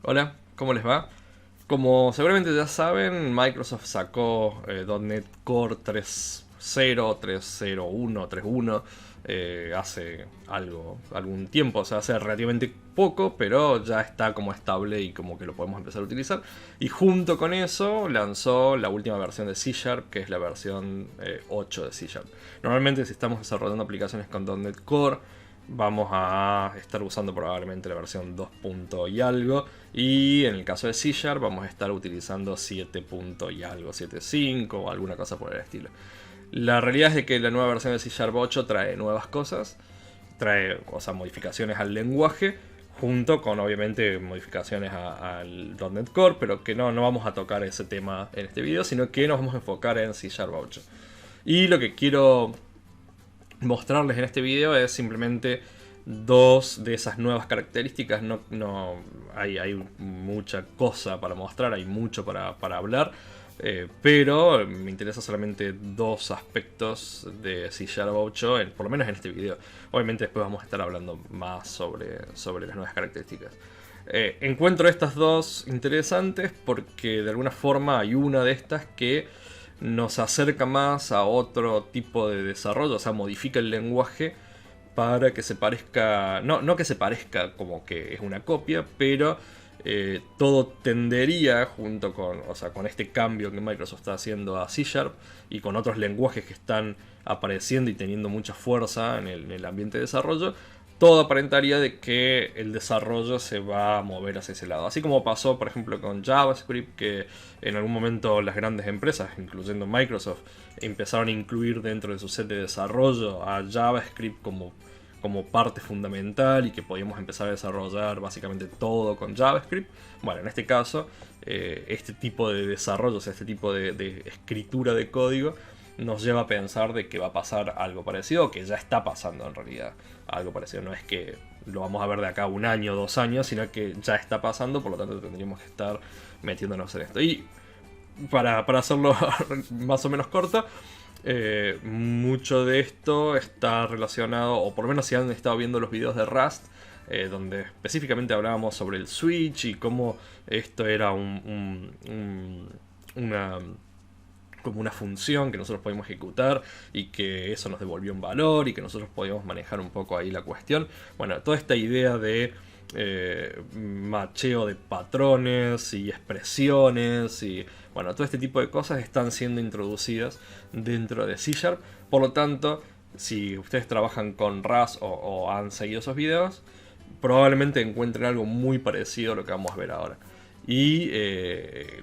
Hola, ¿cómo les va? Como seguramente ya saben, Microsoft sacó .NET Core 3.0, 3.01, 3.1 hace algún tiempo, o sea, hace relativamente poco, pero ya está como estable y como que lo podemos empezar a utilizar. Y junto con eso lanzó la última versión de C Sharp, que es la versión 8 de C Sharp. Normalmente si estamos desarrollando aplicaciones con .NET Core, vamos a estar usando probablemente la versión 2 y algo. Y en el caso de C Sharp vamos a estar utilizando 7 y algo, 7.5 o alguna cosa por el estilo. La realidad es de que la nueva versión de C Sharp 8 trae nuevas cosas, trae, o sea, modificaciones al lenguaje, junto con obviamente modificaciones al .NET Core, pero que no vamos a tocar ese tema en este video, sino que nos vamos a enfocar en C Sharp 8. Y lo que quiero mostrarles en este video es simplemente dos de esas nuevas características. No hay mucha cosa para mostrar, hay mucho para hablar. Pero me interesa solamente dos aspectos de C Sharp 8, por lo menos en este video. Obviamente después vamos a estar hablando más sobre las nuevas características. Encuentro estas dos interesantes porque de alguna forma hay una de estas que nos acerca más a otro tipo de desarrollo, o sea, modifica el lenguaje para que se parezca, no que se parezca como que es una copia, pero todo tendería junto con, o sea, con este cambio que Microsoft está haciendo a C Sharp y con otros lenguajes que están apareciendo y teniendo mucha fuerza en el ambiente de desarrollo, todo aparentaría de que el desarrollo se va a mover hacia ese lado. Así como pasó, por ejemplo, con JavaScript, que en algún momento las grandes empresas, incluyendo Microsoft, empezaron a incluir dentro de su set de desarrollo a JavaScript como parte fundamental y que podíamos empezar a desarrollar básicamente todo con JavaScript. Bueno, en este caso, este tipo de desarrollo, o sea, este tipo de escritura de código, nos lleva a pensar de que va a pasar algo parecido, o que ya está pasando en realidad algo parecido. No es que lo vamos a ver de acá un año, 2 años, sino que ya está pasando, por lo tanto tendríamos que estar metiéndonos en esto. Y para hacerlo más o menos corto, mucho de esto está relacionado, o por lo menos si han estado viendo los videos de Rust, donde específicamente hablábamos sobre el switch y cómo esto era una como una función que nosotros podíamos ejecutar y que eso nos devolvió un valor y que nosotros podíamos manejar un poco ahí la cuestión. Bueno, toda esta idea de macheo de patrones y expresiones y bueno, todo este tipo de cosas están siendo introducidas dentro de C Sharp. Por lo tanto, si ustedes trabajan con Rust o han seguido esos videos, probablemente encuentren algo muy parecido a lo que vamos a ver ahora. Y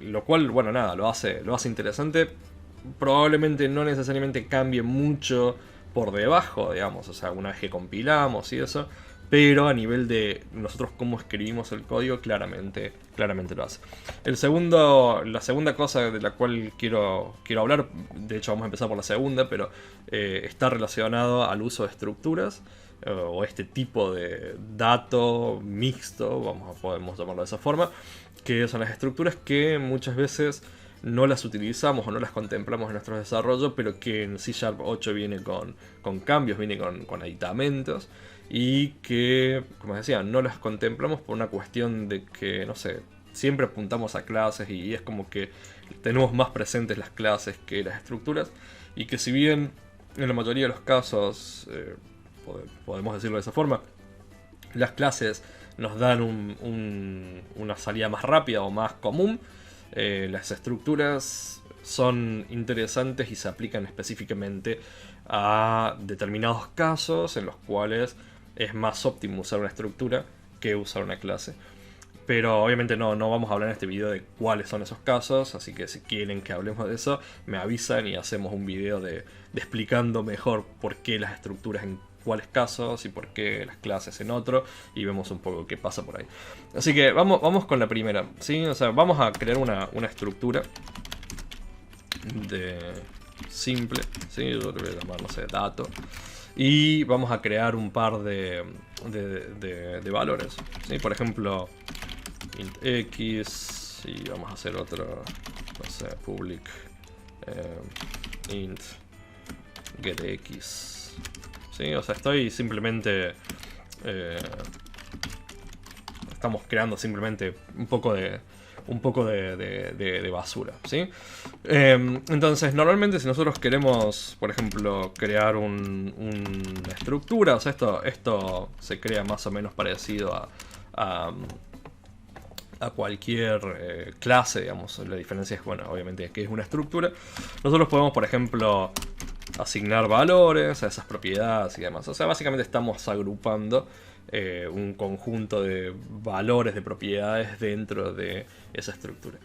lo cual, bueno, nada, lo hace interesante. Probablemente no necesariamente cambie mucho por debajo, digamos, o sea, una vez que compilamos y eso. Pero a nivel de nosotros cómo escribimos el código, claramente lo hace. La segunda cosa de la cual quiero hablar, de hecho vamos a empezar por la segunda, pero está relacionado al uso de estructuras o este tipo de dato mixto, podemos llamarlo de esa forma, que son las estructuras que muchas veces no las utilizamos o no las contemplamos en nuestro desarrollo, pero que en C Sharp 8 viene con cambios, viene con aditamentos y que, como decía, no las contemplamos por una cuestión de que, no sé, siempre apuntamos a clases y es como que tenemos más presentes las clases que las estructuras y que si bien en la mayoría de los casos, podemos decirlo de esa forma, las clases nos dan una salida más rápida o más común, las estructuras son interesantes y se aplican específicamente a determinados casos en los cuales es más óptimo usar una estructura que usar una clase. Pero obviamente no vamos a hablar en este video de cuáles son esos casos, así que si quieren que hablemos de eso, me avisan y hacemos un video de explicando mejor por qué las estructuras en cuáles casos y por qué las clases en otro, y vemos un poco qué pasa por ahí. Así que vamos con la primera, ¿sí? O sea, vamos a crear una estructura de simple, ¿sí? Yo le voy a llamar, no sé, dato. Y vamos a crear un par de valores, ¿sí? Por ejemplo, int x, y vamos a hacer otro, no sé, public int getX. ¿Sí? O sea, estoy simplemente estamos creando simplemente un poco de basura, ¿sí? Entonces, normalmente si nosotros queremos, por ejemplo, crear una estructura, o sea, esto se crea más o menos parecido a cualquier clase, digamos. La diferencia es, bueno, obviamente que es una estructura. Nosotros podemos, por ejemplo, asignar valores a esas propiedades y demás. O sea, básicamente estamos agrupando un conjunto de valores, de propiedades dentro de esa estructura.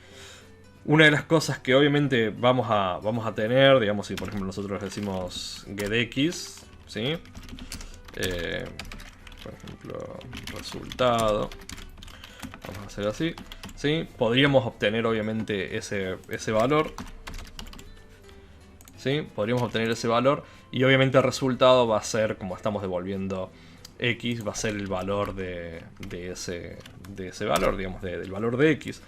Una de las cosas que obviamente vamos a tener, digamos, si por ejemplo nosotros decimos getX, ¿sí? Por ejemplo, resultado. Vamos a hacer así, ¿sí? Podríamos obtener obviamente ese valor, ¿sí? Podríamos obtener ese valor y obviamente el resultado va a ser, como estamos devolviendo X, va a ser el valor de ese valor, digamos, del valor de X.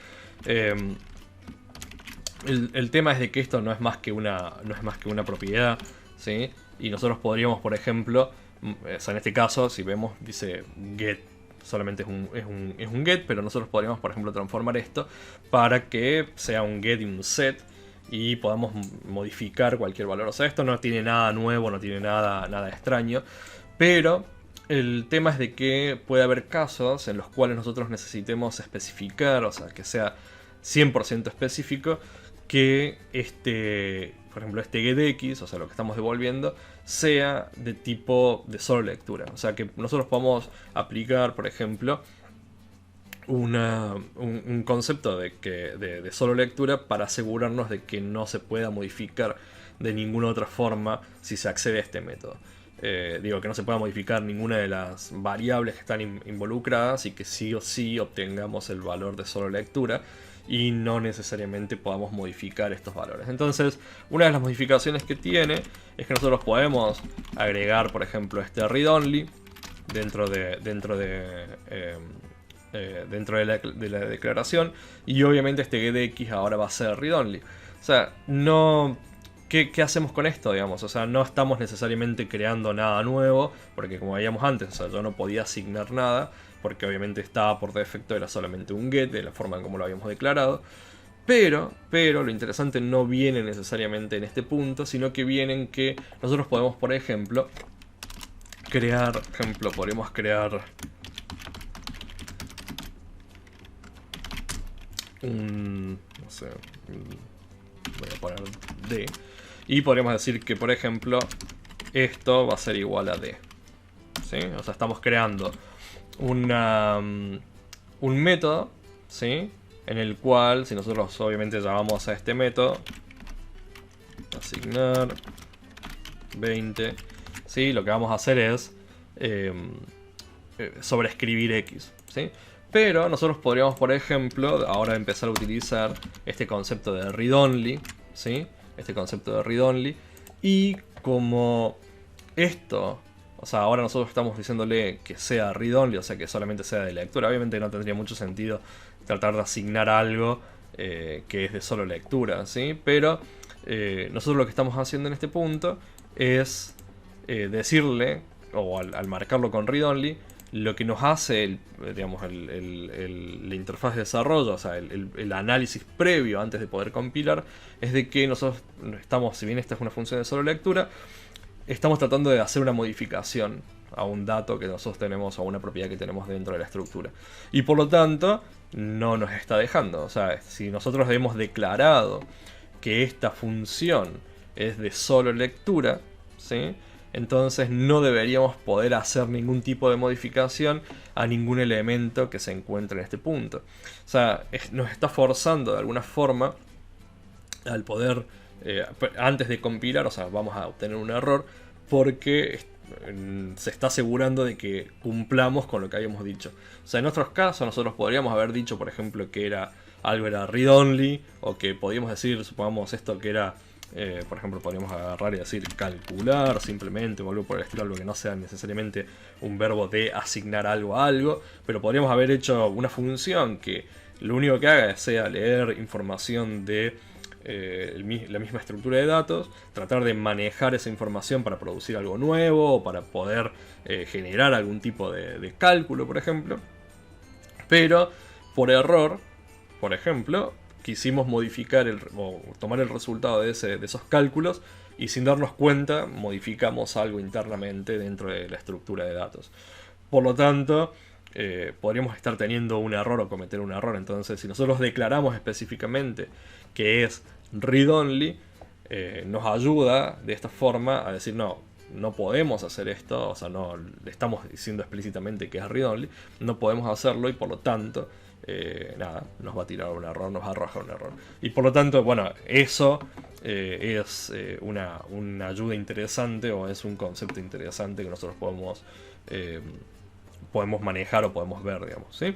El tema es de que esto no es más que una propiedad, ¿sí? Y nosotros podríamos, por ejemplo, o sea, en este caso, si vemos, dice get, solamente es un get, pero nosotros podríamos, por ejemplo, transformar esto para que sea un get y un set y podamos modificar cualquier valor. O sea, esto no tiene nada nuevo, no tiene nada extraño, pero el tema es de que puede haber casos en los cuales nosotros necesitemos especificar, o sea, que sea 100% específico, que por ejemplo, este getX, o sea, lo que estamos devolviendo, sea de tipo de solo lectura. O sea, que nosotros podamos aplicar, por ejemplo, un concepto de solo lectura para asegurarnos de que no se pueda modificar de ninguna otra forma si se accede a este método. Digo, que no se pueda modificar ninguna de las variables que están involucradas y que sí o sí obtengamos el valor de solo lectura y no necesariamente podamos modificar estos valores. Entonces, una de las modificaciones que tiene es que nosotros podemos agregar, por ejemplo, este read only dentro de la declaración, y obviamente este getX ahora va a ser read only. O sea, no... ¿Qué hacemos con esto, digamos? O sea, no estamos necesariamente creando nada nuevo, porque como veíamos antes, o sea, yo no podía asignar nada, porque obviamente estaba por defecto, era solamente un get, de la forma en como lo habíamos declarado. Pero lo interesante no viene necesariamente en este punto, sino que viene en que nosotros podemos, por ejemplo, podríamos crear no sé, voy a poner D. Y podríamos decir que, por ejemplo, esto va a ser igual a D, ¿sí? O sea, estamos creando un método, ¿sí? En el cual, si nosotros obviamente llamamos a este método asignar 20, ¿sí? Lo que vamos a hacer es sobreescribir X, ¿sí? Pero nosotros podríamos, por ejemplo, ahora empezar a utilizar este concepto de read only, ¿sí? Este concepto de read only, y como esto, o sea, ahora nosotros estamos diciéndole que sea read only, o sea, que solamente sea de lectura. Obviamente no tendría mucho sentido tratar de asignar algo que es de solo lectura, ¿sí? Pero nosotros lo que estamos haciendo en este punto es decirle, o al marcarlo con read only, lo que nos hace la interfaz de desarrollo, o sea, el análisis previo antes de poder compilar, es de que nosotros estamos, si bien esta es una función de solo lectura, estamos tratando de hacer una modificación a un dato que nosotros tenemos, a una propiedad que tenemos dentro de la estructura. Y por lo tanto, no nos está dejando. O sea, si nosotros hemos declarado que esta función es de solo lectura, ¿sí? Entonces no deberíamos poder hacer ningún tipo de modificación a ningún elemento que se encuentre en este punto. O sea, nos está forzando de alguna forma al poder, antes de compilar, o sea, vamos a obtener un error porque se está asegurando de que cumplamos con lo que habíamos dicho. O sea, en otros casos nosotros podríamos haber dicho, por ejemplo, que algo era read only, o que podíamos decir, supongamos esto que era... por ejemplo, podríamos agarrar y decir calcular simplemente o algo por el estilo, algo que no sea necesariamente un verbo de asignar algo a algo, pero podríamos haber hecho una función que lo único que haga sea leer información de la misma estructura de datos, tratar de manejar esa información para producir algo nuevo o para poder generar algún tipo de cálculo, por ejemplo. Pero por error, por ejemplo, quisimos modificar o tomar el resultado de esos cálculos y sin darnos cuenta modificamos algo internamente dentro de la estructura de datos. Por lo tanto, podríamos estar teniendo un error o cometer un error. Entonces, si nosotros declaramos específicamente que es read-only, nos ayuda de esta forma a decir no podemos hacer esto, o sea, no le estamos diciendo explícitamente que es read-only, no podemos hacerlo y por lo tanto, nos va a tirar un error, nos va a arrojar un error. Y por lo tanto, bueno, eso es una ayuda interesante o es un concepto interesante que nosotros podemos manejar o podemos ver, digamos, ¿sí?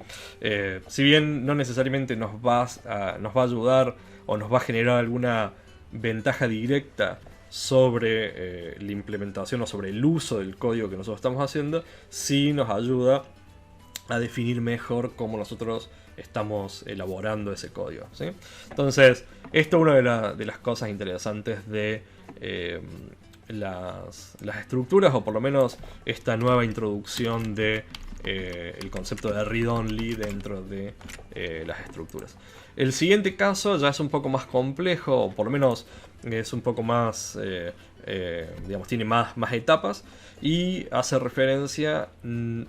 Si bien no necesariamente nos va a ayudar o nos va a generar alguna ventaja directa sobre la implementación o sobre el uso del código que nosotros estamos haciendo, sí nos ayuda a definir mejor cómo nosotros estamos elaborando ese código, ¿sí? Entonces, esto es una de las cosas interesantes de las estructuras, o por lo menos esta nueva introducción de el concepto de read-only dentro de las estructuras. El siguiente caso ya es un poco más complejo, o por lo menos es un poco más, digamos, tiene más etapas y hace referencia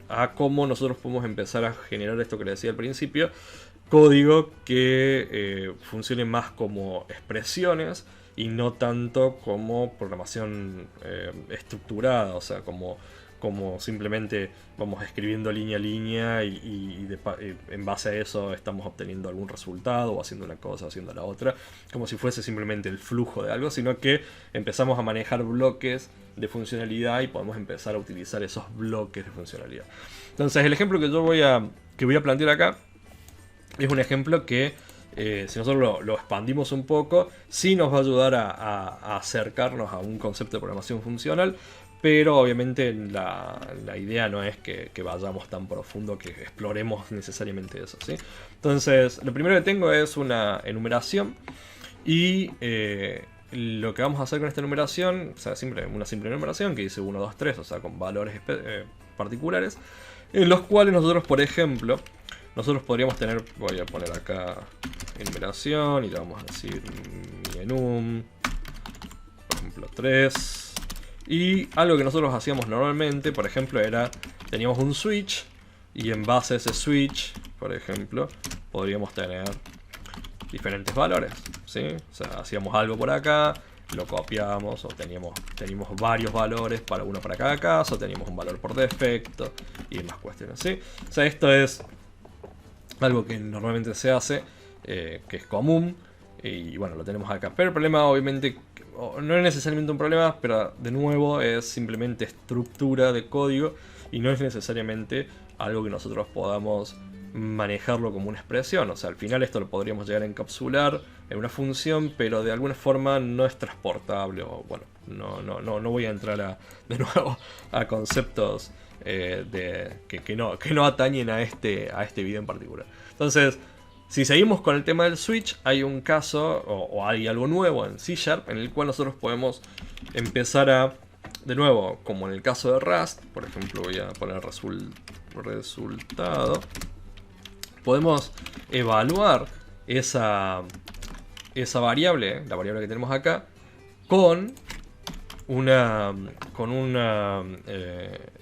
a cómo nosotros podemos empezar a generar esto que les decía al principio, código que funcione más como expresiones y no tanto como programación estructurada, o sea, como simplemente vamos escribiendo línea a línea y en base a eso estamos obteniendo algún resultado o haciendo una cosa, haciendo la otra, como si fuese simplemente el flujo de algo, sino que empezamos a manejar bloques de funcionalidad y podemos empezar a utilizar esos bloques de funcionalidad. Entonces, el ejemplo que yo voy a plantear acá es un ejemplo que si nosotros lo expandimos un poco, sí nos va a ayudar a acercarnos a un concepto de programación funcional, pero obviamente la idea no es que vayamos tan profundo que exploremos necesariamente eso, ¿sí? Entonces, lo primero que tengo es una enumeración y lo que vamos a hacer con esta enumeración, o sea, una simple enumeración que dice 1, 2, 3, o sea, con valores particulares, en los cuales nosotros, por ejemplo, podríamos tener, voy a poner acá enumeración y le vamos a decir enum, por ejemplo 3. Y algo que nosotros hacíamos normalmente, por ejemplo, teníamos un switch y en base a ese switch, por ejemplo, podríamos tener diferentes valores, ¿sí? O sea, hacíamos algo por acá, lo copiamos o teníamos varios valores uno para cada caso, teníamos un valor por defecto y demás cuestiones, ¿sí? O sea, esto es algo que normalmente se hace, que es común, y bueno, lo tenemos acá. Pero el problema, obviamente, no es necesariamente un problema, pero de nuevo es simplemente estructura de código y no es necesariamente algo que nosotros podamos manejarlo como una expresión. O sea, al final esto lo podríamos llegar a encapsular en una función, pero de alguna forma no es transportable. O bueno, no voy a entrar de nuevo a conceptos que no atañen a este video en particular. Entonces, si seguimos con el tema del switch, hay un caso o hay algo nuevo en C# en el cual nosotros podemos empezar de nuevo, como en el caso de Rust, por ejemplo, voy a poner resultado, podemos evaluar esa variable, la variable que tenemos acá, con una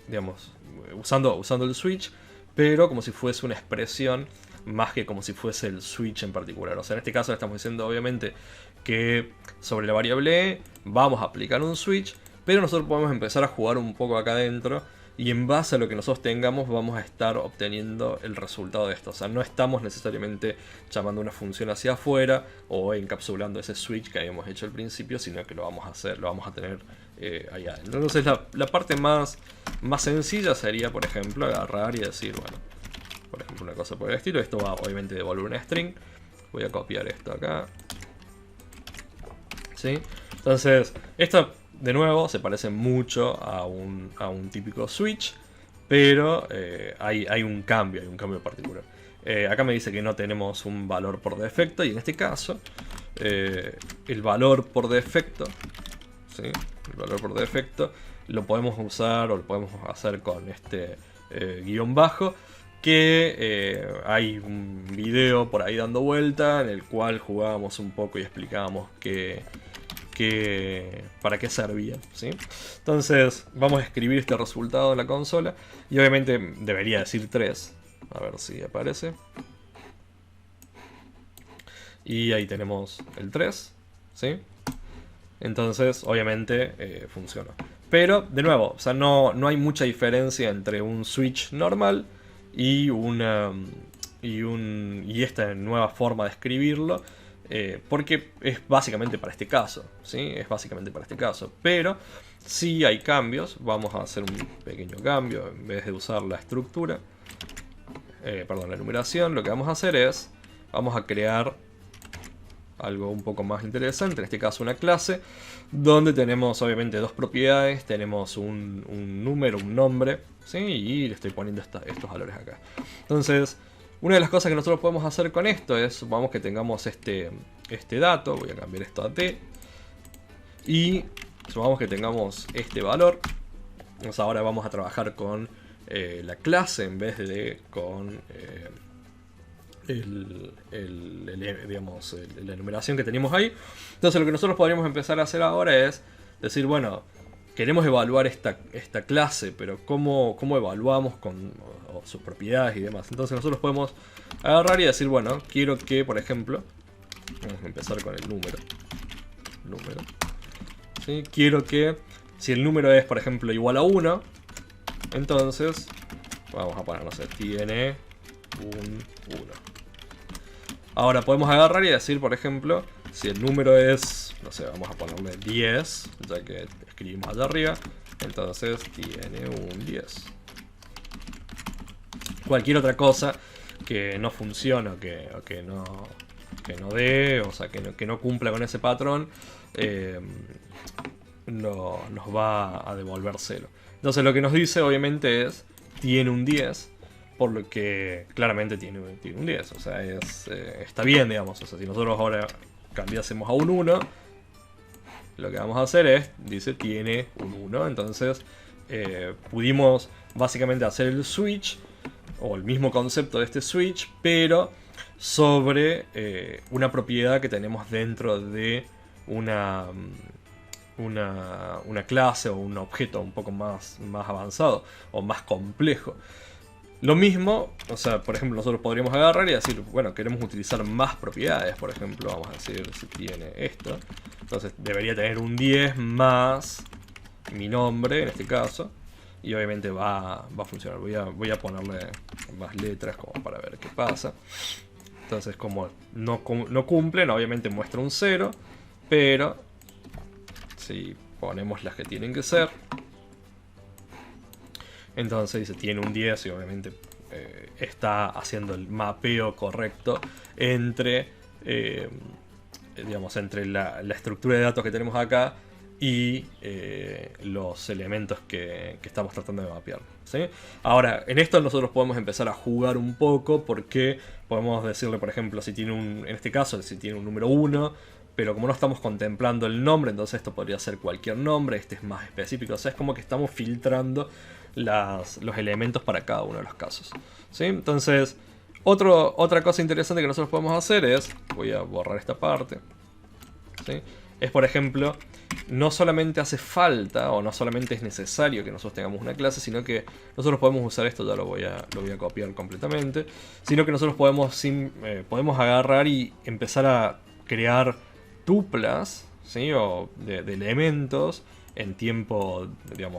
digamos, usando el switch, pero como si fuese una expresión más que como si fuese el switch en particular. O sea, en este caso le estamos diciendo obviamente que sobre la variable E vamos a aplicar un switch, pero nosotros podemos empezar a jugar un poco acá adentro y en base a lo que nosotros tengamos vamos a estar obteniendo el resultado de esto. O sea, no estamos necesariamente llamando una función hacia afuera o encapsulando ese switch que habíamos hecho al principio, sino que lo vamos a tener ahí adentro. Entonces la parte más sencilla sería, por ejemplo, agarrar y decir, bueno, por ejemplo, una cosa por el estilo. Esto va obviamente a devolver una string. Voy a copiar esto acá, ¿sí? Entonces, esto de nuevo se parece mucho a un típico switch, pero hay un cambio particular. Acá me dice que no tenemos un valor por defecto, y en este caso el valor por defecto, ¿sí? El valor por defecto lo podemos usar o lo podemos hacer con este guión bajo, que hay un video por ahí dando vuelta en el cual jugábamos un poco y explicábamos para qué servía, ¿sí? Entonces vamos a escribir este resultado en la consola y obviamente debería decir 3. A ver si aparece. Y ahí tenemos el 3, ¿sí? Entonces obviamente funciona. Pero de nuevo, o sea, no hay mucha diferencia entre un switch normal y esta nueva forma de escribirlo. Porque es básicamente para este caso, ¿sí? Es básicamente para este caso. Pero si hay cambios, vamos a hacer un pequeño cambio. En vez de usar la estructura, la numeración, lo que vamos a hacer es, vamos a crear algo un poco más interesante, en este caso una clase, donde tenemos obviamente dos propiedades, tenemos un número, un nombre, ¿sí? Y le estoy poniendo estos valores acá. Entonces, una de las cosas que nosotros podemos hacer con esto es, supongamos que tengamos este dato, voy a cambiar esto a t, y supongamos que tengamos este valor. Entonces ahora vamos a trabajar con la clase en vez de con la enumeración que teníamos ahí. Entonces lo que nosotros podríamos empezar a hacer ahora es decir, bueno, queremos evaluar esta clase, pero ¿cómo evaluamos con sus propiedades y demás? Entonces nosotros podemos agarrar y decir, bueno, quiero que, por ejemplo, vamos a empezar con el número. ¿Sí? Quiero que, si el número es, por ejemplo, igual a 1, entonces, vamos a poner, no sé, tiene un 1. Ahora podemos agarrar y decir, por ejemplo, si el número es, no sé, vamos a ponerle 10, ya que escribimos allá arriba, entonces tiene un 10. Cualquier otra cosa que no funcione o que no dé, o sea, que no cumpla con ese patrón, nos va a devolver 0. Entonces lo que nos dice obviamente es, tiene un 10. Por lo que claramente tiene un 10. O sea, está bien, digamos. O sea, si nosotros ahora cambiásemos a un 1, lo que vamos a hacer es, dice, tiene un 1. Entonces, pudimos básicamente hacer el switch, o el mismo concepto de este switch, pero sobre una propiedad que tenemos dentro de una clase o un objeto un poco más avanzado o más complejo. Lo mismo, o sea, por ejemplo, nosotros podríamos agarrar y decir, bueno, queremos utilizar más propiedades, por ejemplo, vamos a decir si tiene esto. Entonces debería tener un 10 más mi nombre, en este caso, y obviamente va a funcionar. Voy a ponerle más letras como para ver qué pasa. Entonces, como no cumplen, obviamente muestra un 0, pero si ponemos las que tienen que ser, entonces dice, tiene un 10 y obviamente está haciendo el mapeo correcto entre, entre la estructura de datos que tenemos acá y los elementos que estamos tratando de mapear, ¿sí? Ahora, en esto nosotros podemos empezar a jugar un poco porque podemos decirle, por ejemplo, si tiene en este caso, si tiene un número 1, pero como no estamos contemplando el nombre, entonces esto podría ser cualquier nombre, este es más específico, o sea, es como que estamos filtrando los elementos para cada uno de los casos, ¿sí? Entonces, otra cosa interesante que nosotros podemos hacer es, voy a borrar esta parte, ¿sí? Es, por ejemplo, no solamente hace falta o no solamente es necesario que nosotros tengamos una clase, sino que nosotros podemos usar esto, ya lo voy a copiar completamente, sino que nosotros podemos agarrar y empezar a crear tuplas, ¿sí? O de elementos en tiempo,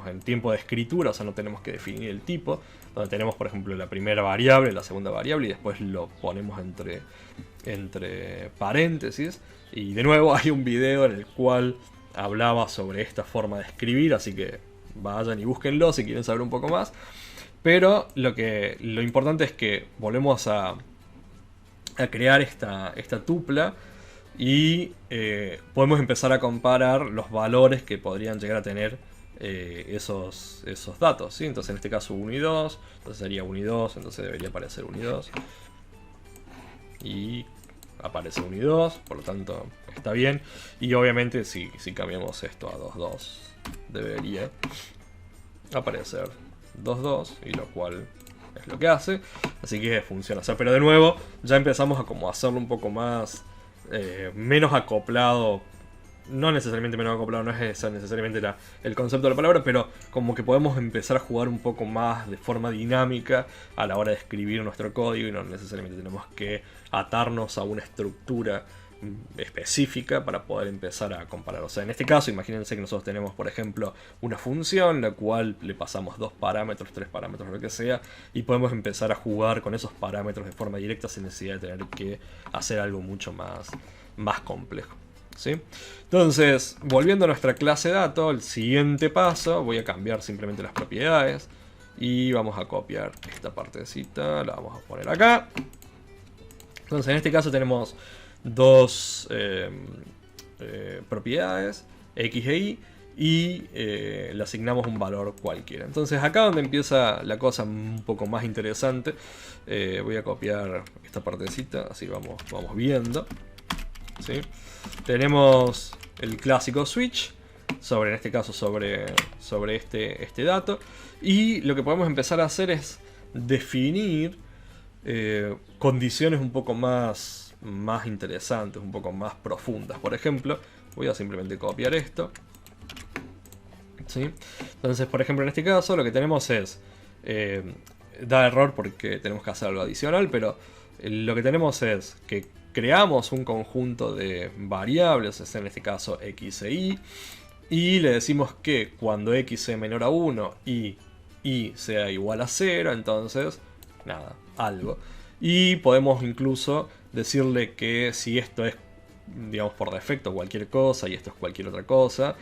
en tiempo de escritura, o sea, no tenemos que definir el tipo, donde tenemos, por ejemplo, la primera variable, la segunda variable, y después lo ponemos entre paréntesis. Y de nuevo hay un video en el cual hablaba sobre esta forma de escribir, así que vayan y búsquenlo si quieren saber un poco más. Pero lo importante es que volvemos a crear esta tupla. Y podemos empezar a comparar los valores que podrían llegar a tener esos datos, ¿sí? Entonces en este caso 1 y 2, entonces sería 1 y 2, entonces debería aparecer 1 y 2. Y aparece 1 y 2, por lo tanto está bien. Y obviamente si cambiamos esto a 2, 2, debería aparecer 2, 2, y lo cual es lo que hace, así que funciona. O sea, pero de nuevo, ya empezamos a como hacerlo un poco más, menos acoplado. No necesariamente menos acoplado, no es esa necesariamente el concepto de la palabra, pero como que podemos empezar a jugar un poco más de forma dinámica a la hora de escribir nuestro código y no necesariamente tenemos que atarnos a una estructura específica para poder empezar a comparar. O sea, en este caso, imagínense que nosotros tenemos, por ejemplo, una función la cual le pasamos 2 parámetros, 3 parámetros, lo que sea, y podemos empezar a jugar con esos parámetros de forma directa sin necesidad de tener que hacer algo mucho más complejo. ¿Sí? Entonces, volviendo a nuestra clase dato, el siguiente paso, voy a cambiar simplemente las propiedades y vamos a copiar esta partecita, la vamos a poner acá. Entonces, en este caso tenemos dos propiedades, x e y, y le asignamos un valor cualquiera. Entonces, acá donde empieza la cosa un poco más interesante, voy a copiar esta partecita, así vamos viendo. ¿Sí? Tenemos el clásico switch, en este caso sobre este dato, y lo que podemos empezar a hacer es definir condiciones un poco más interesantes, un poco más profundas. Por ejemplo, voy a simplemente copiar esto. ¿Sí? Entonces, por ejemplo, en este caso lo que tenemos es, da error porque tenemos que hacer algo adicional, pero lo que tenemos es que creamos un conjunto de variables, en este caso x e y le decimos que cuando x sea menor a 1 y sea igual a 0, entonces, nada, algo. Y podemos incluso decirle que si esto es, digamos, por defecto cualquier cosa y esto es cualquier otra cosa,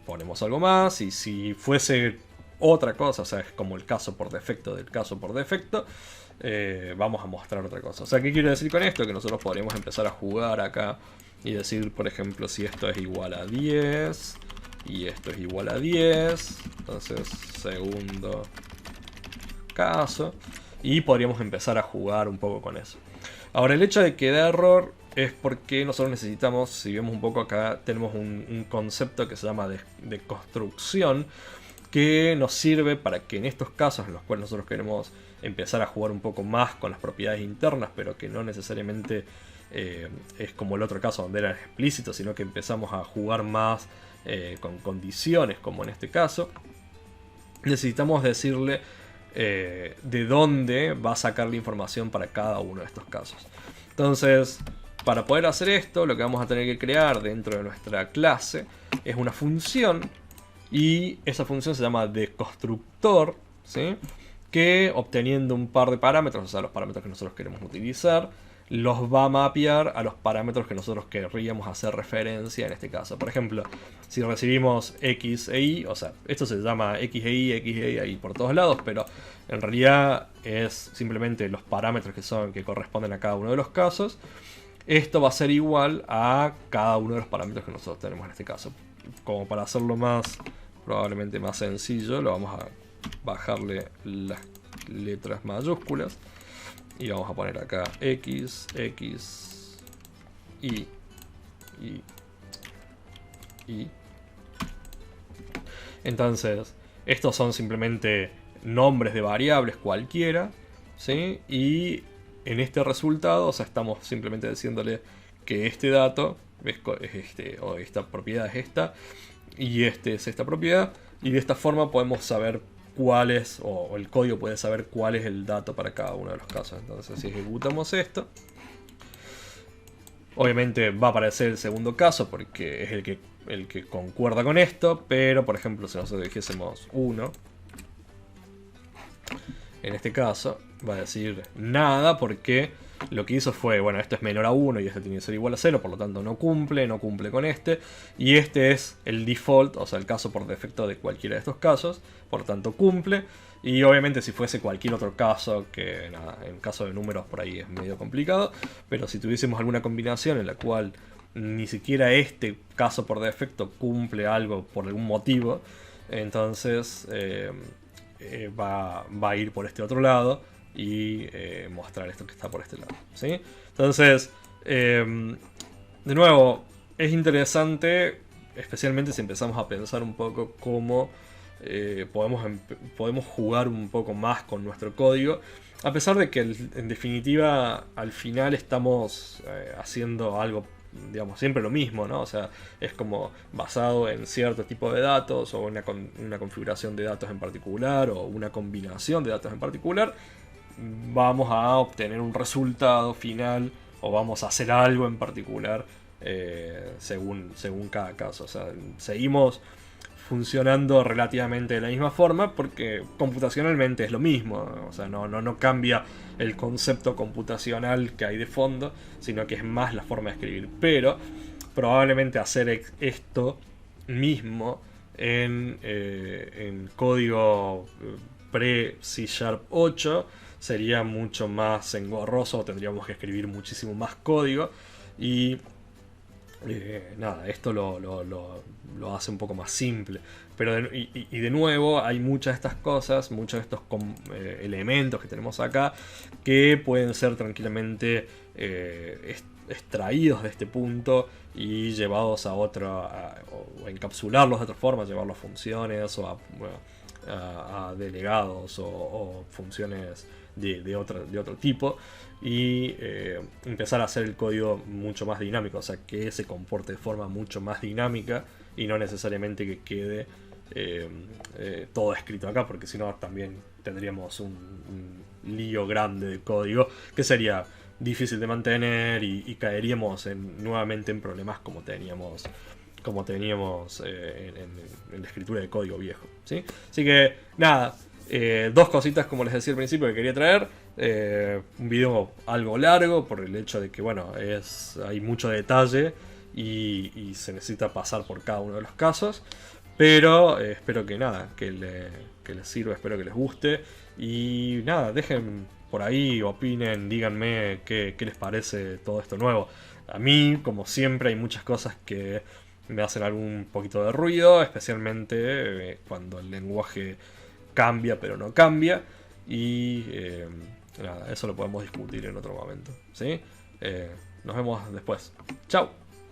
ponemos algo más, y si fuese otra cosa, o sea, es como el caso por defecto del caso por defecto, vamos a mostrar otra cosa. O sea, ¿qué quiero decir con esto? Que nosotros podríamos empezar a jugar acá y decir, por ejemplo, si esto es igual a 10 y esto es igual a 10, entonces segundo caso, y podríamos empezar a jugar un poco con eso. Ahora, el hecho de que dé error es porque nosotros necesitamos, si vemos un poco acá, tenemos un concepto que se llama de construcción, que nos sirve para que en estos casos en los cuales nosotros queremos empezar a jugar un poco más con las propiedades internas, pero que no necesariamente es como el otro caso donde era explícito, sino que empezamos a jugar más con condiciones, como en este caso, necesitamos decirle de dónde va a sacar la información para cada uno de estos casos. Entonces, para poder hacer esto, lo que vamos a tener que crear dentro de nuestra clase es una función, y esa función se llama deconstructor, ¿sí? Que obteniendo un par de parámetros, o sea, los parámetros que nosotros queremos utilizar, los va a mapear a los parámetros que nosotros querríamos hacer referencia en este caso. Por ejemplo, si recibimos x e y, o sea, esto se llama x e y ahí por todos lados, pero en realidad es simplemente los parámetros que corresponden a cada uno de los casos. Esto va a ser igual a cada uno de los parámetros que nosotros tenemos en este caso. Como para hacerlo probablemente más sencillo, lo vamos a bajarle las letras mayúsculas y vamos a poner acá x, y. Entonces, estos son simplemente nombres de variables cualquiera, ¿sí? Y en este resultado, o sea, estamos simplemente diciéndole que este dato es este, o esta propiedad es esta, y este es esta propiedad, y de esta forma podemos saber cuál es, o el código puede saber cuál es el dato para cada uno de los casos. Entonces, si ejecutamos esto, obviamente va a aparecer el segundo caso porque es el que concuerda con esto, pero por ejemplo, si nosotros dijésemos 1, en este caso va a decir nada porque lo que hizo fue, bueno, esto es menor a 1 y este tiene que ser igual a 0, por lo tanto no cumple con este, y este es el default, o sea, el caso por defecto de cualquiera de estos casos, por lo tanto cumple. Y obviamente si fuese cualquier otro caso, que nada, en caso de números por ahí es medio complicado, pero si tuviésemos alguna combinación en la cual ni siquiera este caso por defecto cumple algo por algún motivo, entonces va a ir por este otro lado y mostrar esto que está por este lado, ¿sí? Entonces, de nuevo, es interesante, especialmente si empezamos a pensar un poco cómo podemos jugar un poco más con nuestro código. A pesar de que en definitiva al final estamos haciendo algo, digamos, siempre lo mismo, ¿no? O sea, es como basado en cierto tipo de datos o una configuración de datos en particular o una combinación de datos en particular. Vamos a obtener un resultado final o vamos a hacer algo en particular según cada caso. O sea, seguimos funcionando relativamente de la misma forma porque computacionalmente es lo mismo. O sea, no cambia el concepto computacional que hay de fondo, sino que es más la forma de escribir. Pero probablemente hacer esto mismo en código pre-C# 8 sería mucho más engorroso, tendríamos que escribir muchísimo más código y nada, esto lo hace un poco más simple. Pero de nuevo, hay muchas de estas cosas, muchos de estos elementos que tenemos acá que pueden ser tranquilamente extraídos de este punto y llevados a otro, o encapsularlos de otra forma, llevarlos a funciones o a delegados o funciones de otro tipo y empezar a hacer el código mucho más dinámico, o sea, que se comporte de forma mucho más dinámica y no necesariamente que quede todo escrito acá, porque si no también tendríamos un lío grande de código que sería difícil de mantener y caeríamos nuevamente en problemas como teníamos en la escritura de código viejo, ¿sí? Así que nada, dos cositas como les decía al principio que quería traer. Un video algo largo por el hecho de que bueno, hay mucho detalle y se necesita pasar por cada uno de los casos. Pero espero que nada, que les sirva, espero que les guste. Y nada, dejen por ahí, opinen, díganme qué les parece todo esto nuevo. A mí, como siempre, hay muchas cosas que me hacen algún poquito de ruido, especialmente cuando el lenguaje cambia pero no cambia. Y nada, eso lo podemos discutir en otro momento, ¿sí? Nos vemos después. ¡Chao!